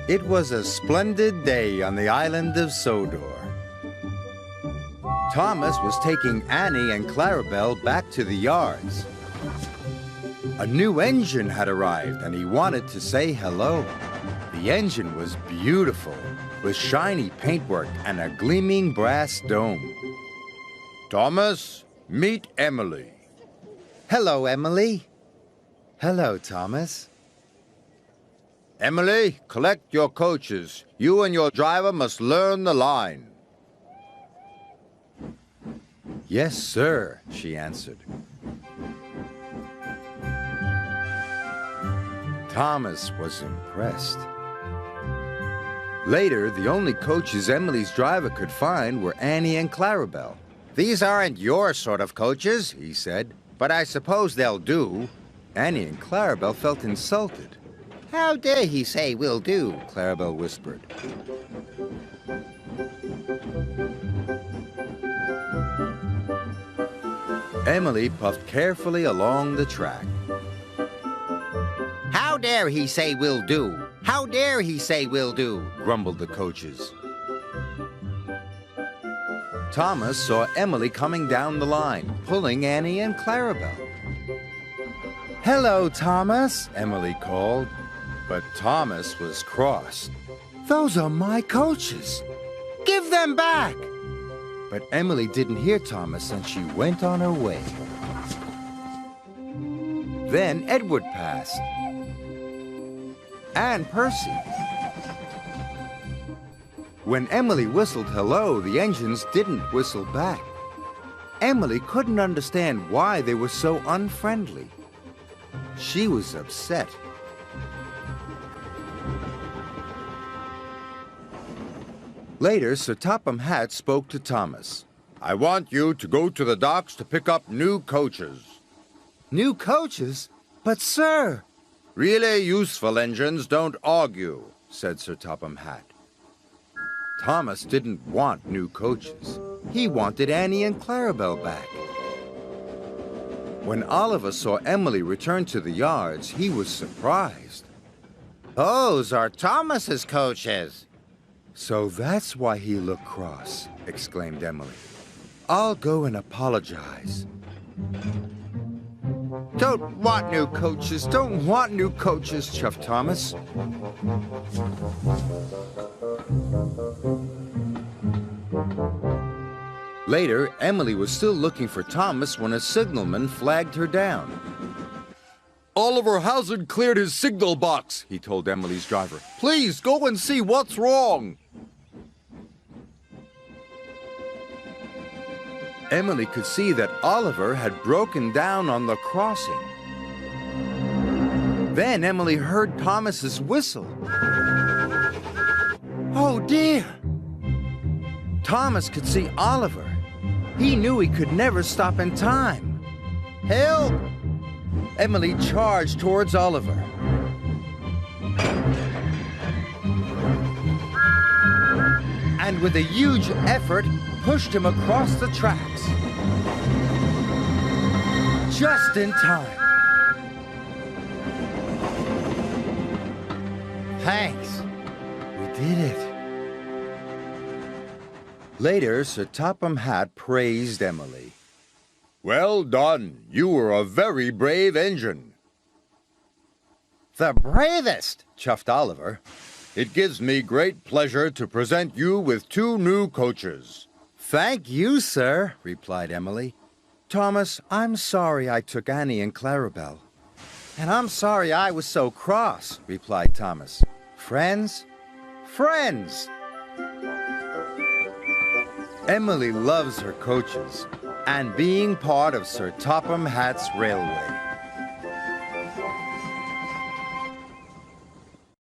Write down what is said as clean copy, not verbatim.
It was a splendid day on the island of Sodor. Thomas was taking Annie and Clarabelle back to the yards. A new engine had arrived and he wanted to say hello. The engine was beautiful, with shiny paintwork and a gleaming brass dome. Thomas, meet Emily. Hello, Emily. Hello, Thomas. Emily, collect your coaches. You and your driver must learn the line. Yes, sir, she answered. Thomas was impressed. Later, the only coaches Emily's driver could find were Annie and Clarabelle. These aren't your sort of coaches, he said, but I suppose they'll do. Annie and Clarabelle felt insulted. How dare he say will do, Clarabelle whispered. Emily puffed carefully along the track. How dare he say will do? How dare he say will do? Grumbled the coaches. Thomas saw Emily coming down the line, pulling Annie and Clarabelle. Hello, Thomas, Emily called. But Thomas was cross. Those are my coaches. Give them back! But Emily didn't hear Thomas and she went on her way. Then Edward passed. And Percy. When Emily whistled hello, the engines didn't whistle back. Emily couldn't understand why they were so unfriendly. She was upset. Later, Sir Topham Hatt spoke to Thomas. I want you to go to the docks to pick up new coaches. New coaches? But, sir... Really useful engines don't argue, said Sir Topham Hatt. Thomas didn't want new coaches. He wanted Annie and Clarabelle back. When Oliver saw Emily return to the yards, he was surprised. Those are Thomas's coaches. So that's why he looked cross, exclaimed Emily. I'll go and apologize. Don't want new coaches, don't want new coaches, chuffed Thomas. Later, Emily was still looking for Thomas when a signalman flagged her down. Oliver hasn't cleared his signal box, he told Emily's driver. Please go and see what's wrong. Emily could see that Oliver had broken down on the crossing. Then Emily heard Thomas's whistle. Oh dear! Thomas could see Oliver. He knew he could never stop in time. Help! Emily charged towards Oliver. And with a huge effort, pushed him across the tracks. Just in time. Thanks. We did it. Later, Sir Topham Hatt praised Emily. Well done. You were a very brave engine. The bravest, chuffed Oliver. It gives me great pleasure to present you with 2 new coaches. Thank you, sir, replied Emily. Thomas, I'm sorry I took Annie and Clarabelle. And I'm sorry I was so cross, replied Thomas. Friends? Friends! Emily loves her coaches and being part of Sir Topham Hatt's railway.